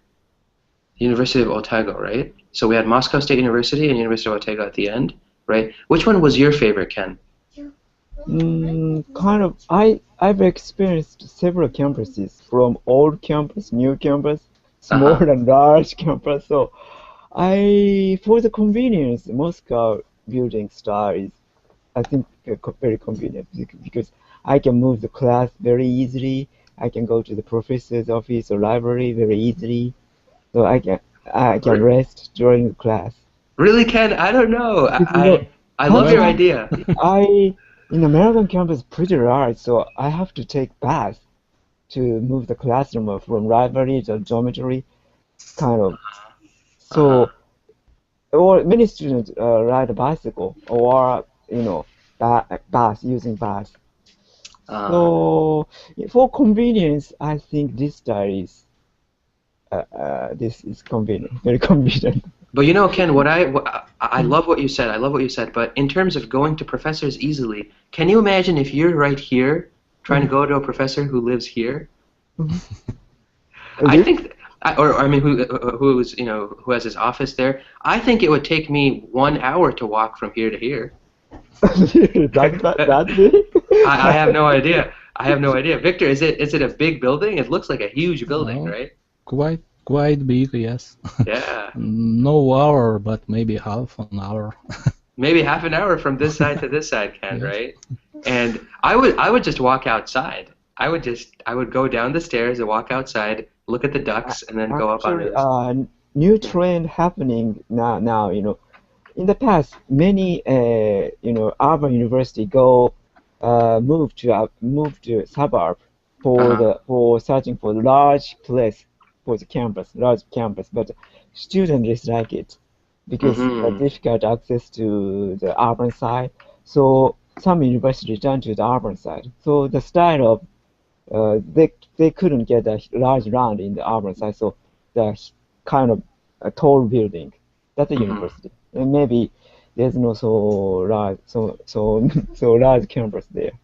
University of Otago, right? So we had Moscow State University and University of Otago at the end, right? Which one was your favorite, Ken? Kind of. I've experienced several campuses, from old campus, new campus, small Uh-huh. and large campus. So for the convenience, Moscow building style is, I think, very convenient because I can move the class very easily. I can go to the professor's office or library very easily. So I can Re- rest during the class. Really, Ken? I don't know. Because, you know, I love your sometimes idea. I in American campus pretty large, so I have to take bus to move the classroom from library to dormitory, kind of. Uh-huh. So, or many students ride a bicycle or bus using bus. Uh, So, for convenience, I think this is convenient, very convenient. but Ken, I love what you said. I love what you said. But in terms of going to professors easily, can you imagine if you're right here trying to go to a professor who lives here? I Okay. think, or I mean, who's who has his office there? I think it would take me 1 hour to walk from here to here. That's big. I have no idea. I have no idea. Victor, is it a big building? It looks like a huge building, No, right? quite big, yes. Yeah. No hour, but maybe half an hour. Maybe half an hour from this side to this side, Ken, Yes. right? And I would just walk outside. I would go down the stairs and walk outside, look at the ducks, and then go up onto Actually, this. new trend happening now. In the past, many urban university move to suburb Uh-huh. for searching for large place for the campus, large campus, but students dislike it because Mm-hmm. difficult access to the urban side. So some universities turn to the urban side. So the style of they couldn't get a large land in the urban side, so the kind of a tall building. That's a Mm-hmm. university, and maybe there's no so large so large campus there.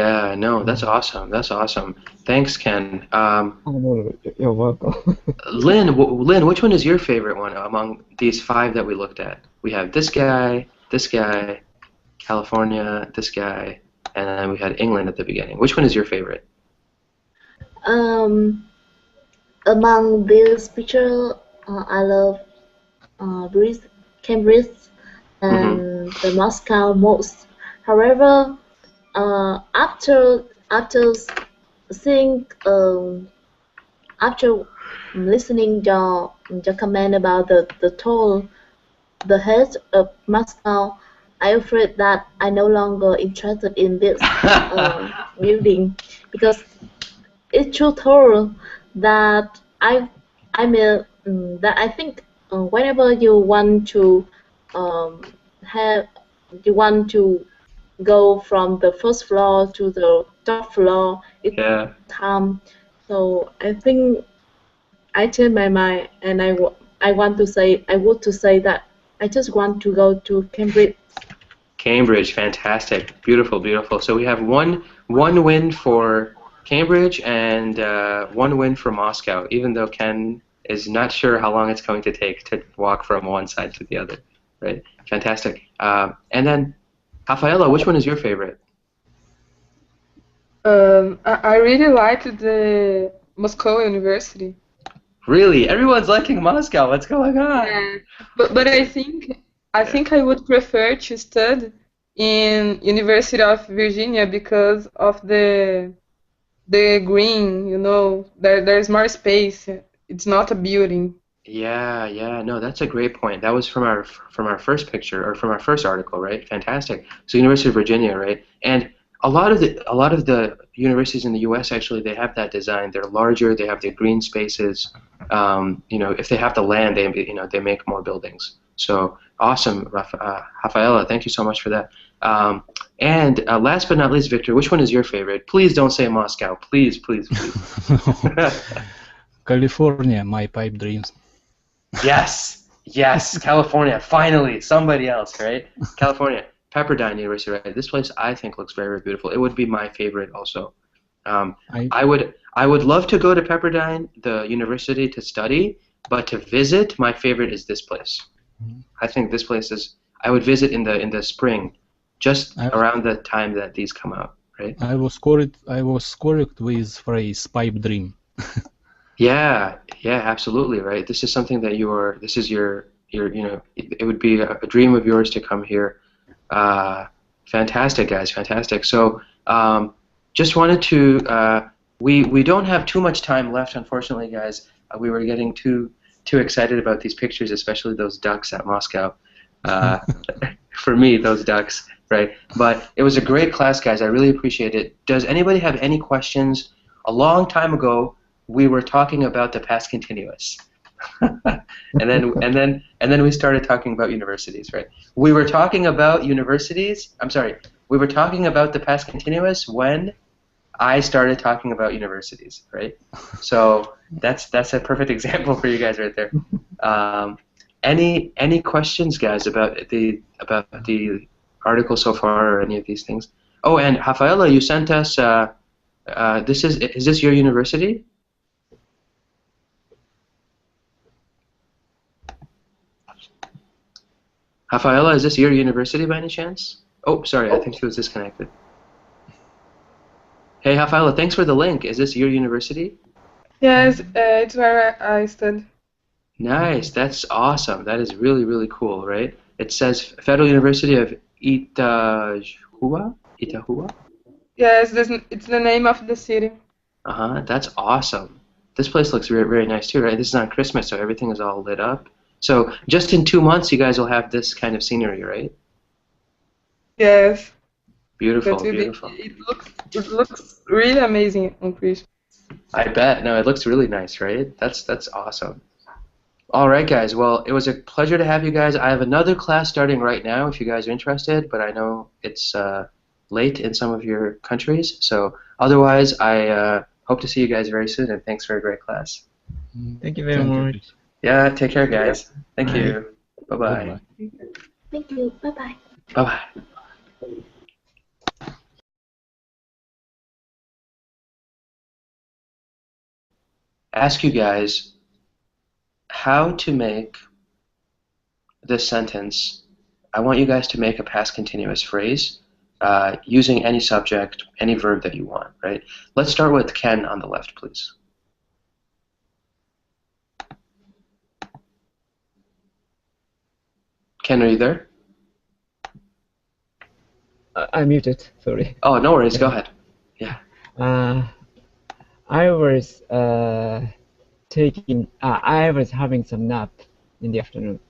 Yeah, no, that's awesome. That's awesome. Thanks, Ken. Oh, no, you're welcome. Lynn, which one is your favorite one among these five that we looked at? We have this guy, California, this guy, and then we had England at the beginning. Which one is your favorite? Um, Among these pictures, I love Greece, Cambridge, Mm-hmm. and the Moscow most. However, after seeing after listening your comment about the toll, the head of Moscow, I afraid that I no longer interested in this building because it's so tall that I mean that I think whenever you want to have you want to go from the first floor to the top floor, it Yeah. time. So I think I changed my mind and I want to say I would to say that I just want to go to Cambridge. Cambridge, fantastic, beautiful, beautiful. So we have one win for Cambridge and one win for Moscow, even though Ken is not sure how long it's going to take to walk from one side to the other. Right, fantastic. And then, Rafaela, which one is your favorite? I really liked the Moscow University. Really, everyone's liking Moscow. What's going on? Yeah, but I think I would prefer to study in University of Virginia because of the green, there's more space. It's not a building. Yeah, yeah, no, that's a great point. That was from our first picture or from our first article, right? Fantastic. So University of Virginia, right? And a lot of the universities in the U.S. actually they have that design. They're larger. They have the green spaces. If they have the land, they make more buildings. So awesome, Rafaela. Thank you so much for that. And last but not least, Victor, which one is your favorite? Please don't say Moscow. Please, please, please. California, my pipe dreams. Yes, yes, California. Finally, somebody else, right? California, Pepperdine University, right? This place I think looks very, very beautiful. It would be my favorite also. I I would love to go to Pepperdine, the university, to study, but to visit, my favorite is this place. I think this place is. I would visit in the spring, just I, around the time that these come out, right? I was correct with phrase pipe dream. Yeah, yeah, absolutely, right. This is something that this is it would be a dream of yours to come here. Uh, Fantastic, guys, fantastic. So, just wanted to, we don't have too much time left, unfortunately, guys. We were getting too excited about these pictures, especially those ducks at Moscow. Uh, for me, those ducks, right? But it was a great class, guys. I really appreciate it. Does anybody have any questions? A long time ago, we were talking about the past continuous, and then we started talking about universities, right? We were talking about universities. I'm sorry. We were talking about the past continuous when I started talking about universities, right? So that's a perfect example for you guys right there. Any questions, guys, about the article so far or any of these things? Oh, and Rafaela, you sent us. Is this your university? Rafaela, is this your university by any chance? Oh, sorry, I think she was disconnected. Hey, Rafaela, thanks for the link. Is this your university? Yes, it's where I study. Nice, that's awesome. That is really, really cool, right? It says Federal University of Itahua? Itahua? Yes, it's the name of the city. Uh-huh, that's awesome. This place looks very, very nice too, right? This is on Christmas, so everything is all lit up. So just in 2 months, you guys will have this kind of scenery, right? Yes, Beautiful, that will be. beautiful. It looks really amazing on Christmas. I bet. No, it looks really nice, right? That's awesome. All right, guys. Well, it was a pleasure to have you guys. I have another class starting right now if you guys are interested, but I know it's late in some of your countries. So otherwise, I hope to see you guys very soon, and thanks for a great class. Thank you very Thank you, much. Chris. Yeah, take care, guys. Thank Bye. you. Bye-bye. Goodbye. Thank you. Bye bye. Bye-bye. Ask you guys how to make this sentence. I want you guys to make a past continuous phrase using any subject, any verb that you want, right? Let's start with Ken on the left, please. Ken, are you there? I muted. Sorry. Oh, no worries. Go ahead. Yeah. I was I was having some nap in the afternoon.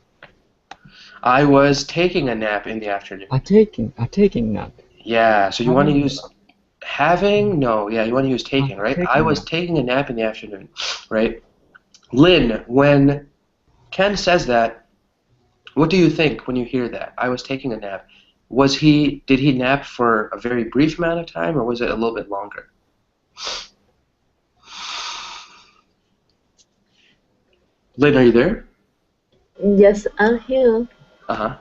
I was taking a nap in the afternoon. Taking nap. Yeah, so you want to Having- use having? No, yeah, you want to use taking, right? taking I was nap. taking a nap in the afternoon, right? Lynn, when Ken says that, what do you think when you hear that? I was taking a nap. Did he nap for a very brief amount of time, or was it a little bit longer? Lynn, are you there? Yes, I'm here. Uh-huh.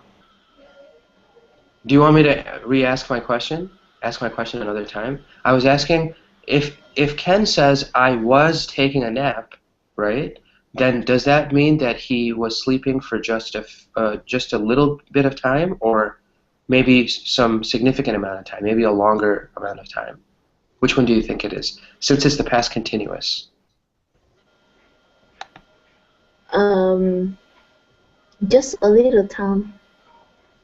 Do you want me to re-ask my question? Ask my question another time? I was asking if Ken says I was taking a nap, right? Then does that mean that he was sleeping for just a little bit of time, or maybe some significant amount of time, maybe a longer amount of time? Which one do you think it is? Since it's the past continuous. Just a little time.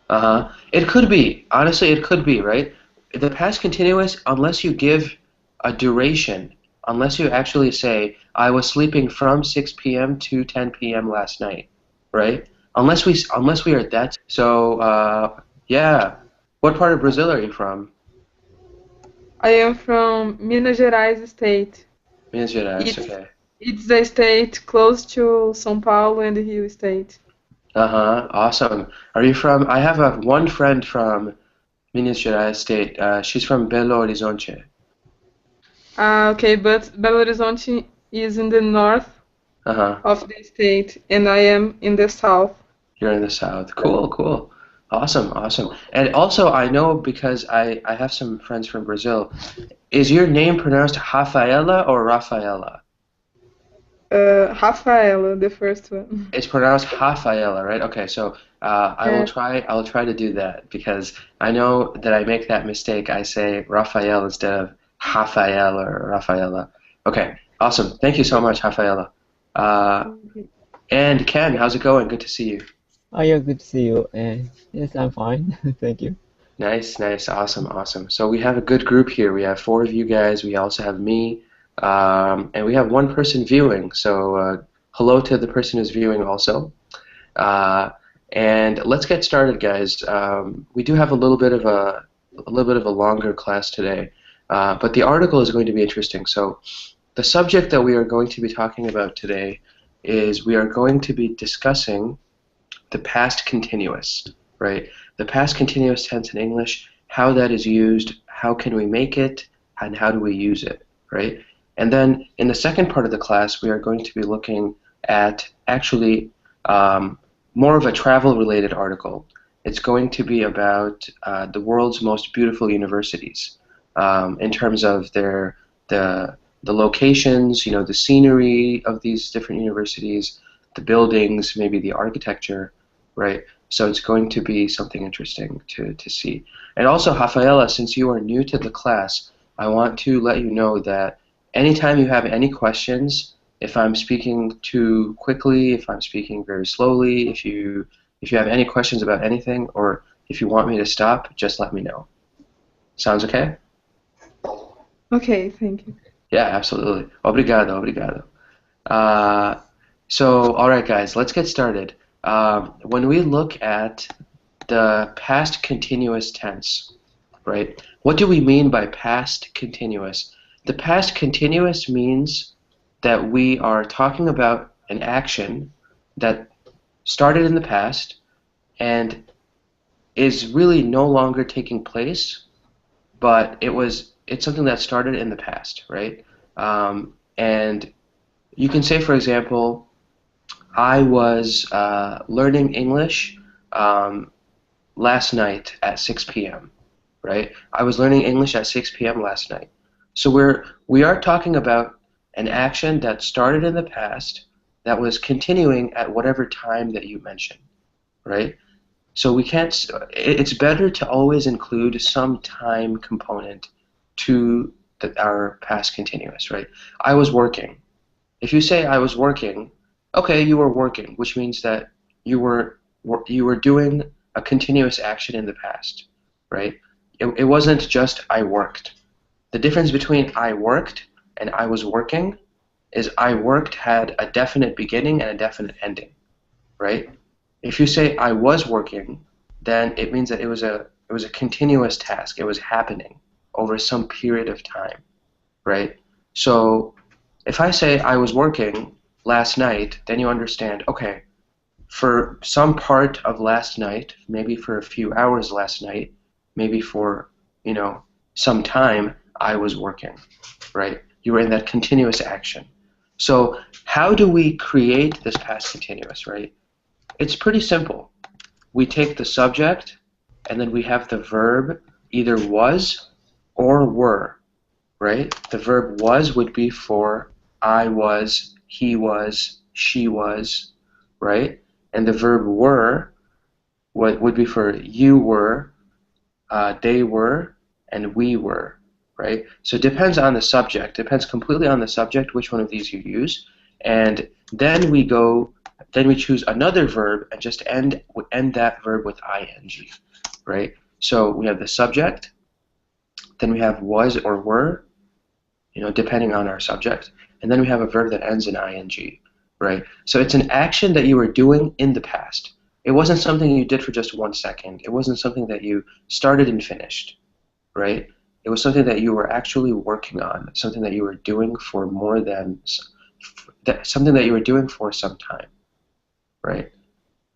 Uh-huh. It could be. Honestly, it could be, right? The past continuous, unless you give a duration, unless you actually say, I was sleeping from 6 p.m. to 10 p.m. last night, right? Unless we are that. So, yeah. What part of Brazil are you from? I am from Minas Gerais state. Minas Gerais, It's okay. it's the state close to São Paulo and Rio state. Uh-huh. Awesome. Are you from? I have one friend from Minas Gerais state. She's from Belo Horizonte. Okay, but Belo Horizonte is in the north Uh-huh. of the state, and I am in the south. You're in the South. Cool, cool. Awesome, awesome. And also, I know because I have some friends from Brazil. Is your name pronounced Rafaela or Rafaela? Rafaela, the first one. It's pronounced Rafaela, right? Okay, so Yeah. I will try to do that because I know that I make that mistake. I say Rafael instead of Rafael or Rafaela. Okay, awesome. Thank you so much, Rafaela. And Ken, how's it going? Good to see you. Oh, yeah, good to see you. Yes, I'm fine. Thank you. Nice, nice, awesome, awesome. So we have a good group here. We have four of you guys. We also have me, and we have one person viewing. So hello to the person who's viewing also. And let's get started, guys. We do have a little bit of a longer class today, but the article is going to be interesting. So the subject that we are going to be talking about today is we are going to be discussing the past continuous, right? The past continuous tense in English, how that is used, how can we make it, and how do we use it, right? And then in the second part of the class, we are going to be looking at actually more of a travel-related article. It's going to be about the world's most beautiful universities in terms of the locations, the scenery of these different universities, the buildings, maybe the architecture, right? So it's going to be something interesting to see. And also, Rafaela, since you are new to the class, I want to let you know that anytime you have any questions, if I'm speaking too quickly, if I'm speaking very slowly, if you have any questions about anything, or if you want me to stop, just let me know. Sounds okay? Okay, thank you. Yeah, absolutely. Obrigado, obrigado. All right, guys, let's get started. When we look at the past continuous tense, right, what do we mean by past continuous? The past continuous means that we are talking about an action that started in the past and is really no longer taking place, but it's something that started in the past, right? And you can say, for example, I was learning English last night at 6 p.m., right? I was learning English at 6 p.m. last night. So we are talking about an action that started in the past that was continuing at whatever time that you mentioned, right? So we can't. It's better to always include some time component to our past continuous, right? I was working. If you say I was working, okay, you were working, which means that you were doing a continuous action in the past, right? It wasn't just I worked. The difference between I worked and I was working is I worked had a definite beginning and a definite ending, right? If you say I was working, then it means that it was a continuous task. It was happening over some period of time, right? So if I say I was working last night, then you understand, okay, for some part of last night, maybe for a few hours last night, maybe for, some time, I was working, right? You were in that continuous action. So how do we create this past continuous, right? It's pretty simple. We take the subject, and then we have the verb either was or were, right? The verb was would be for I was, he was, she was, right? And the verb were would be for you were, they were, and we were, right? So it depends on the subject. It depends completely on the subject which one of these you use. And then we choose another verb and just end that verb with ing, right? So we have the subject, then we have was or were, depending on our subject, and then we have a verb that ends in ing, right? So it's an action that you were doing in the past. It wasn't something you did for just 1 second. It wasn't something that you started and finished, right? It was something that you were actually working on, something that you were doing for something that you were doing for some time, right?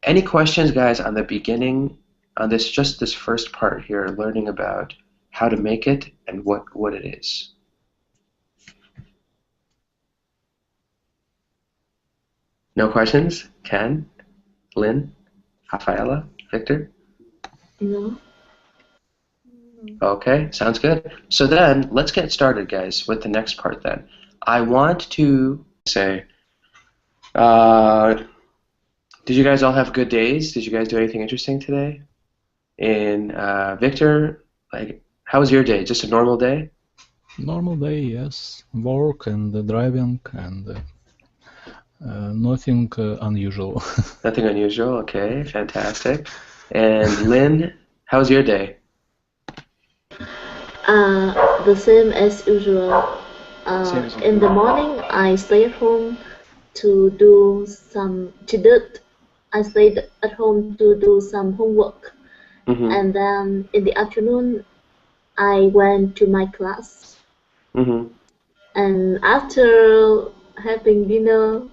Any questions, guys, on the beginning, on just this first part here, learning about how to make it and what it is? No questions? Ken? Lynn? Rafaela? Victor? No. Okay, sounds good. So then, let's get started, guys, with the next part then. I want to say, did you guys all have good days? Did you guys do anything interesting today? And Victor, how was your day? Just a normal day? Normal day, yes. Work and driving and nothing unusual. Nothing unusual. Okay, fantastic. And Lynn, how was your day? The same as usual. Same as In the morning, I stay at home to do some I stayed at home to do some homework, Mm-hmm. and then in the afternoon, I went to my class. Mm-hmm. And after having dinner,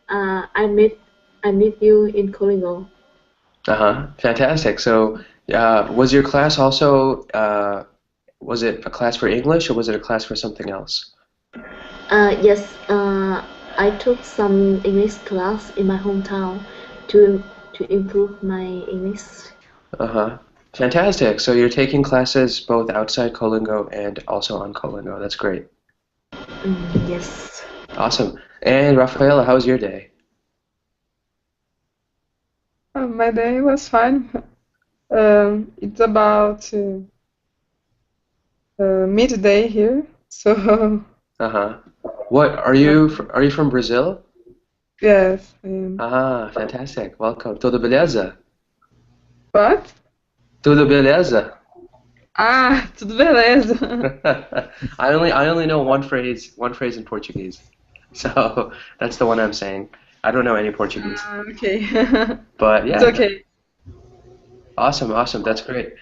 I meet you in Koringo. Uh-huh. Fantastic. So, was your class also, was it a class for English or was it a class for something else? Yes, I took some English class in my hometown to improve my English. Uh-huh. Fantastic. So you're taking classes both outside Kolingo and also on Kolingo. That's great. Yes. Awesome. And Rafaela, how was your day? My day was fine. It's about midday here, so Uh-huh. What are you from Brazil? yes. Ah, fantastic. Welcome. Tudo beleza? What? Tudo beleza? Ah, tudo beleza. I only know one phrase in Portuguese. So that's the one I'm saying. I don't know any Portuguese. Okay. But yeah. It's okay. Awesome, awesome. That's great.